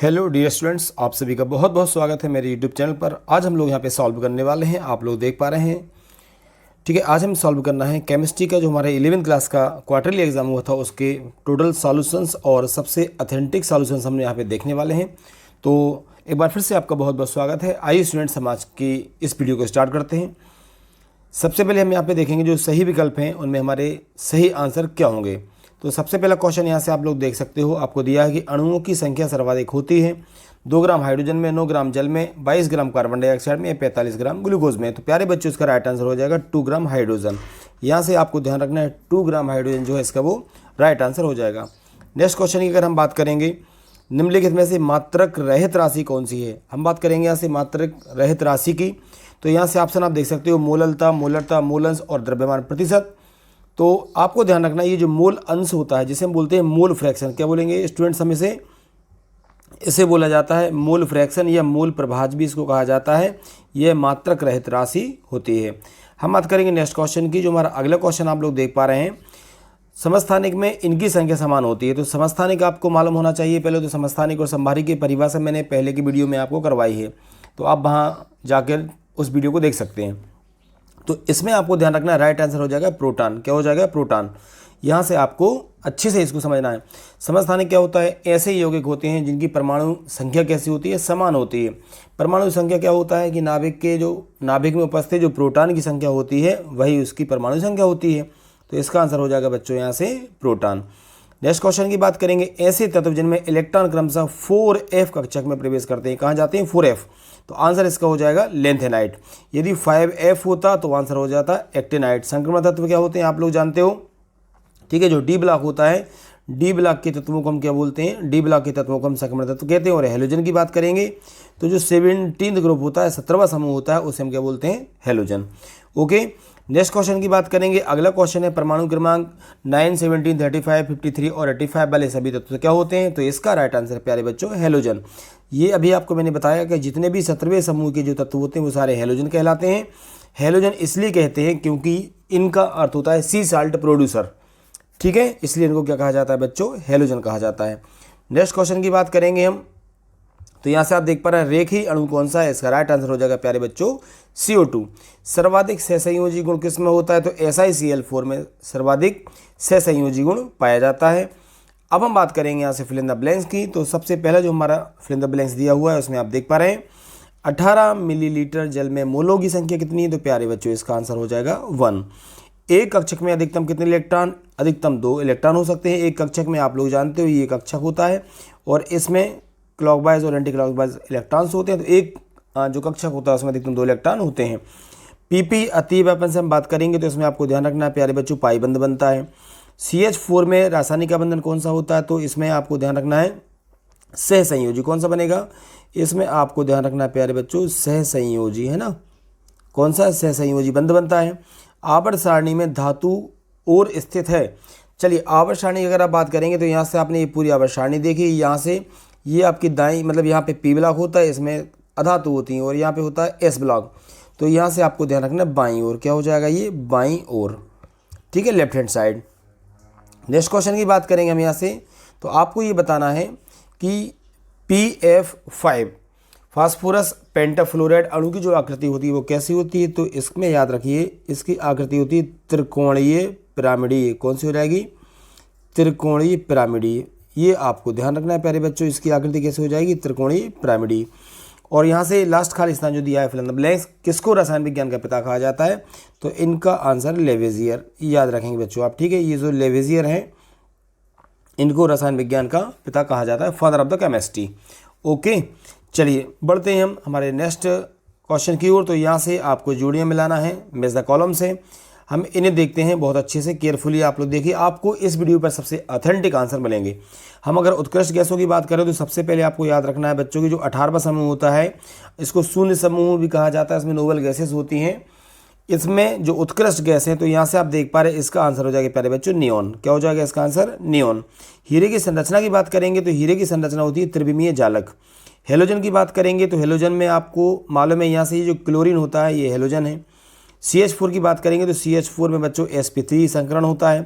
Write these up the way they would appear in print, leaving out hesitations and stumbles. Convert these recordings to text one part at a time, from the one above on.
Hello dear students, आप सभी का बहुत बहुत स्वागत है मेरे यूट्यूब चैनल पर। आज हम लोग यहाँ पे सॉल्व करने वाले हैं, आप लोग देख पा रहे हैं। ठीक है, आज हम सॉल्व करना है केमिस्ट्री का जो हमारा 11th क्लास का क्वार्टरली एग्जाम हुआ था उसके टोटल सॉल्यूशंस और सबसे ऑथेंटिक सॉल्यूशंस हम यहाँ पे देखने वाले हैं। तो एक बार फिर से आपका बहुत बहुत स्वागत है। आइए स्टूडेंट्स, हम आज की इस वीडियो को स्टार्ट करते हैं। सबसे पहले हम यहाँ पे देखेंगे जो सही विकल्प हैं उनमें हमारे सही आंसर क्या होंगे। तो सबसे पहला क्वेश्चन यहाँ से आप लोग देख सकते हो, आपको दिया है कि अणुओं की संख्या सर्वाधिक होती है 2 ग्राम हाइड्रोजन में, 9 ग्राम जल में, 22 ग्राम कार्बन डाइऑक्साइड में, 45 ग्राम ग्लूकोज में। तो प्यारे बच्चों, इसका राइट आंसर हो जाएगा 2 ग्राम हाइड्रोजन। यहाँ से आपको ध्यान रखना है 2 ग्राम हाइड्रोजन जो है इसका वो राइट आंसर हो जाएगा। नेक्स्ट क्वेश्चन की अगर हम बात करेंगे, निम्नलिखित में से मात्रक रहित राशि कौन सी है। हम बात करेंगे यहाँ से मात्रक रहित राशि की। तो यहाँ से ऑप्शन आप देख सकते हो, मोललता, मोलरता, मोलंश और द्रव्यमान प्रतिशत। तो आपको ध्यान रखना, ये जो मोल अंश होता है जिसे हम बोलते हैं मोल फ्रैक्शन, क्या बोलेंगे स्टूडेंट्स हम इसे बोला जाता है मोल फ्रैक्शन या मोल प्रभाज भी इसको कहा जाता है। यह मात्रक रहित राशि होती है। हम बात करेंगे नेक्स्ट क्वेश्चन की। जो हमारा अगला क्वेश्चन आप लोग देख पा रहे हैं, समस्थानिक में इनकी संख्या समान होती है। तो समस्थानिक आपको मालूम होना चाहिए पहले। तो समस्थानिक और संभारी की परिभाषा मैंने पहले की वीडियो में आपको करवाई है, तो आप वहाँ जाकर उस वीडियो को देख सकते हैं। तो इसमें आपको ध्यान रखना, राइट आंसर हो जाएगा प्रोटॉन। क्या हो जाएगा? प्रोटॉन। यहाँ से आपको अच्छे से इसको समझना है। समस्थानिक क्या होता है? ऐसे यौगिक होते हैं जिनकी परमाणु संख्या कैसी होती है? समान होती है। परमाणु संख्या क्या होता है कि नाभिक में उपस्थित जो प्रोटॉन की संख्या होती है वही उसकी परमाणु संख्या होती है। तो इसका आंसर हो जाएगा बच्चों यहाँ से प्रोटॉन। नेक्स्ट क्वेश्चन की बात करेंगे, ऐसे तत्व जिनमें इलेक्ट्रॉन क्रमशः 4f कक्षक में प्रवेश करते हैं, कहाँ जाते हैं? 4f। तो आंसर इसका हो जाएगा लेंथेनाइट। यदि 5f होता तो आंसर हो जाता एक्टिनाइट। संक्रमण तत्व क्या होते हैं आप लोग जानते हो, ठीक है। जो डी ब्लॉक होता है, डी ब्लॉक के तत्वों को हम क्या बोलते हैं? डी ब्लॉक के तत्वों को हम संक्रमण तत्व कहते हैं। और हेलोजन की बात करेंगे तो जो 17th ग्रुप होता है, 17वां समूह होता है, उसे हम क्या बोलते हैं? हेलोजन। ओके, नेक्स्ट क्वेश्चन की बात करेंगे। अगला क्वेश्चन है, परमाणु क्रमांक 9, 17, 35, 53 और 85 वाले सभी तत्व क्या होते हैं? तो इसका राइट आंसर प्यारे बच्चों हेलोजन। ये अभी आपको मैंने बताया कि जितने भी 17वें समूह के जो तत्व होते हैं वो सारे हेलोजन कहलाते हैं। हेलोजन इसलिए कहते हैं क्योंकि इनका अर्थ होता है सी साल्ट प्रोड्यूसर, ठीक है, इसलिए इनको क्या कहा जाता है बच्चों? हेलोजन कहा जाता है। नेक्स्ट क्वेश्चन की बात करेंगे हम। तो यहाँ से आप देख पा रहे हैं रेखीय अणु कौन सा है? इसका राइट आंसर हो जाएगा प्यारे बच्चों CO2। सर्वाधिक सहसंयोजी गुण किस में होता है? तो SiCl4 में सर्वाधिक सहसंयोजी गुण पाया जाता है। अब हम बात करेंगे यहाँ से फिल इन द ब्लैंक्स की। तो सबसे पहला जो हमारा फिल इन द ब्लैंक्स दिया हुआ है उसमें आप देख पा रहे हैं 18 मिलीलीटर जल में मोलों की संख्या कितनी है? तो प्यारे बच्चों इसका आंसर हो जाएगा 1। एक कक्षक में अधिकतम कितने इलेक्ट्रॉन? अधिकतम 2 इलेक्ट्रॉन हो सकते हैं एक कक्षक में। आप लोग जानते हो ये कक्षक होता है और इसमें क्लॉकवाइज और एंटी क्लॉकवाइज इलेक्ट्रॉन्स होते हैं। तो एक जो कक्षक होता है उसमें अधिकतम 2 इलेक्ट्रॉन होते हैं। PP अतीय वेपन से हम बात करेंगे तो इसमें आपको ध्यान रखना है प्यारे बच्चों पाई बंध बनता है। CH4 में रासायनिक बंधन कौन सा होता है? तो इसमें आपको ध्यान रखना है सहसंयोजी। कौन सा बनेगा? इसमें आपको ध्यान रखना है प्यारे बच्चों सहसंयोजी, है ना। कौन सा? सहसंयोजी बंध बनता है। आवर्त सारणी में धातु और स्थित है। चलिए, आवर्त सारणी अगर आप बात करेंगे तो यहाँ से आपने ये पूरी आवर्त सारणी देखी। यहाँ से ये आपकी दाई मतलब यहाँ पे P ब्लॉक होता है, इसमें अधातु होती हैं और यहाँ पे होता है S ब्लॉक। तो यहाँ से आपको ध्यान रखना बाईं ओर। क्या हो जाएगा? ये बाईं ओर, ठीक है, left hand side. Next question की बात करेंगे हम यहाँ से। तो आपको ये बताना है कि PF5 फास्फोरस पेंटाफ्लोराइड अणु की जो आकृति होती है वो कैसी होती है? तो इसमें याद रखिए इसकी आकृति होती है त्रिकोणीय पिरामिडीय। कौन सी हो जाएगी? त्रिकोणीय पिरामिडीय। ये आपको ध्यान रखना है प्यारे बच्चों, इसकी आकृति कैसे हो जाएगी? त्रिकोणीय पिरामिडीय। और यहाँ से लास्ट खाली स्थान जो दिया है फिल इन द ब्लैंक्स, किसको रसायन विज्ञान का पिता कहा जाता है? तो इनका आंसर लेवेजियर। याद रखेंगे बच्चों आप, ठीक है। ये जो लेवेजियर हैं इनको रसायन विज्ञान का पिता कहा जाता है, father of the chemistry. Okay, चलिए बढ़ते हैं हम हमारे नेक्स्ट क्वेश्चन की ओर। तो यहाँ से आपको जोड़ियाँ मिलाना है मैच द कॉलम से। हम इन्हें देखते हैं बहुत अच्छे से, केयरफुली आप लोग देखिए। आपको इस वीडियो पर सबसे ऑथेंटिक आंसर मिलेंगे। हम अगर उत्कृष्ट गैसों की बात करें तो सबसे पहले आपको याद रखना है बच्चों की जो 18वां समूह होता है इसको शून्य समूह भी कहा जाता है। इसमें नोबल गैसेस होती हैं। इसमें जो उत्कृष्ट गैस है तो यहाँ से आप देख पा रहे हैं इसका आंसर हो जाएगा प्यारे बच्चों नियॉन। क्या हो जाएगा इसका आंसर? नियॉन। हीरे की संरचना की बात करेंगे तो हीरे की संरचना होती है त्रिविमीय जालक। हेलोजन की बात करेंगे तो हेलोजन में आपको मालूम है यहाँ से ये जो क्लोरीन होता है ये हेलोजन है। CH4 की बात करेंगे तो CH4 में बच्चों sp3 संकरण होता है।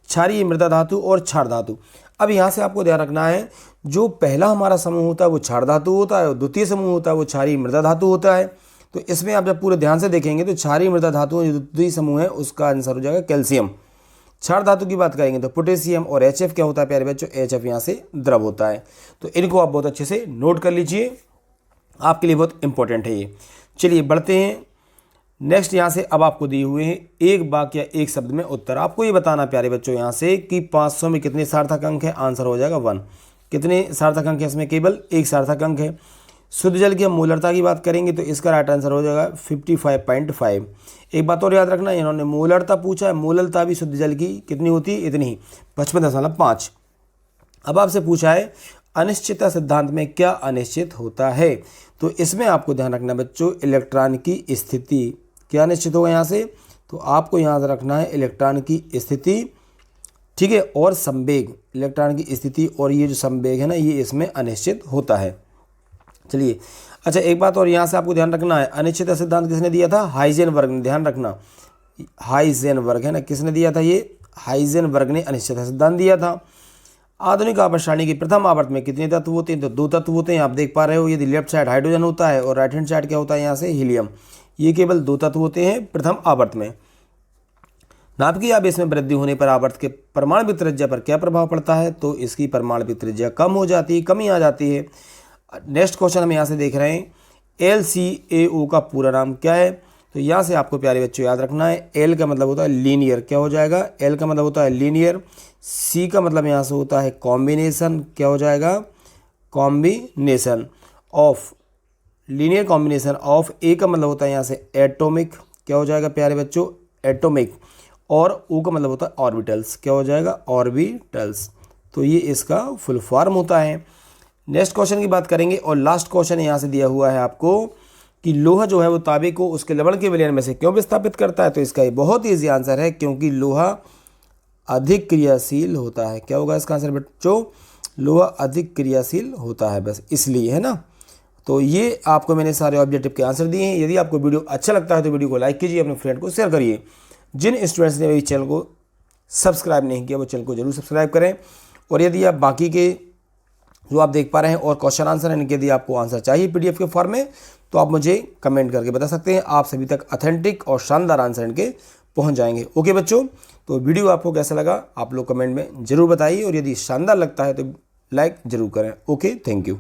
क्षारीय मृदा धातु और क्षार धातु। अब यहाँ से आपको ध्यान रखना है जो पहला हमारा समूह होता है वो क्षार धातु होता है और द्वितीय समूह होता है वो क्षारीय मृदा धातु होता है। तो इसमें आप जब पूरे ध्यान से देखेंगे तो क्षारीय मृदा धातु जो द्वितीय समूह है उसका आंसर हो जाएगा कैल्शियम। क्षार धातु की बात करेंगे तो पोटेशियम और HF क्या होता है प्यारे बच्चों, HF यहाँ से द्रव होता है। तो इनको आप बहुत अच्छे से नोट कर लीजिए, आपके लिए बहुत इंपॉर्टेंट है ये। चलिए बढ़ते हैं नेक्स्ट। यहाँ से अब आपको दिए हुए हैं एक वाक्य या एक शब्द में उत्तर। आपको ये बताना प्यारे बच्चों यहाँ से कि 500 में कितने सार्थक अंक है, आंसर हो जाएगा 1। कितने सार्थक अंक है इसमें, केवल एक सार्थक अंक है। शुद्ध जल की हम मोलरता की बात करेंगे तो इसका राइट आंसर हो जाएगा 55.5। एक बात और याद रखना, इन्होंने मोलरता पूछा है, मोलरता भी शुद्ध जल की कितनी होती है, इतनी ही 55.5। अब आपसे पूछा है अनिश्चितता सिद्धांत में क्या अनिश्चित होता है, तो इसमें आपको ध्यान रखना बच्चों इलेक्ट्रॉन की स्थिति। क्या निश्चित होगा यहाँ से, तो आपको याद रखना है इलेक्ट्रॉन की स्थिति, ठीक है, और संवेग। इलेक्ट्रॉन की स्थिति और ये जो संवेग है ना, ये इसमें अनिश्चित होता है। चलिए अच्छा, एक बात और यहाँ से आपको ध्यान रखना है, अनिश्चितता सिद्धांत किसने दिया था, हाइजेनबर्ग ने। ध्यान रखना हाइजेनबर्ग है ना, किसने दिया था, ये हाइजेनबर्ग ने अनिश्चितता सिद्धांत दिया था। आधुनिक आवर्त सारणी की प्रथम आवर्त में कितने तत्व होते हैं, तो 2 तत्व होते हैं। आप देख पा रहे हो, यदि लेफ्ट साइड हाइड्रोजन होता है और राइट हैंड साइड क्या होता है यहाँ से हीलियम, ये केवल 2 तत्व होते हैं प्रथम आवर्त में। नाभिकीय आवेश में वृद्धि होने पर आवर्त के परमाणु त्रिज्या पर क्या प्रभाव पड़ता है, तो इसकी परमाणु त्रिज्या कम हो जाती है, कमी आ जाती है। नेक्स्ट क्वेश्चन हम यहाँ से देख रहे हैं LCAO का पूरा नाम क्या है, तो यहाँ से आपको प्यारे बच्चों याद रखना है L का मतलब होता है लीनियर, क्या हो जाएगा, L का मतलब होता है लीनियर। C का मतलब यहाँ से होता है कॉम्बिनेशन, क्या हो जाएगा, combination of, linear combination of. A का मतलब होता है यहाँ से एटॉमिक, क्या हो जाएगा प्यारे बच्चों, एटॉमिक। और O का मतलब होता है ऑर्बिटल्स, क्या हो जाएगा, ऑर्बिटल्स। तो ये इसका फुल फॉर्म होता है। नेक्स्ट क्वेश्चन की बात करेंगे और लास्ट क्वेश्चन यहाँ से दिया हुआ है आपको कि लोहा जो है वो तांबे को उसके लवण के विलयन में से क्यों विस्थापित करता है, तो इसका ये बहुत ईजी आंसर है, क्योंकि लोहा अधिक क्रियाशील होता है। क्या होगा इसका आंसर बच्चों, लोहा अधिक क्रियाशील होता है, बस इसलिए, है ना। तो ये आपको मैंने सारे ऑब्जेक्टिव के आंसर दिए हैं। यदि आपको वीडियो अच्छा लगता है तो वीडियो को लाइक कीजिए, अपने फ्रेंड को शेयर करिए। जिन स्टूडेंट्स ने मेरे चैनल को सब्सक्राइब नहीं किया वो चैनल को जरूर सब्सक्राइब करें। और यदि आप बाकी के जो आप देख पा रहे हैं और क्वेश्चन आंसर है, इनके यदि आपको आंसर चाहिए PDF के फॉर्म में, तो आप मुझे कमेंट करके बता सकते हैं। आप सभी तक ऑथेंटिक और शानदार आंसर इनके पहुंच जाएंगे। ओके बच्चों, तो वीडियो आपको कैसा लगा आप लोग कमेंट में जरूर बताइए, और यदि शानदार लगता है तो लाइक जरूर करें। Okay, thank you.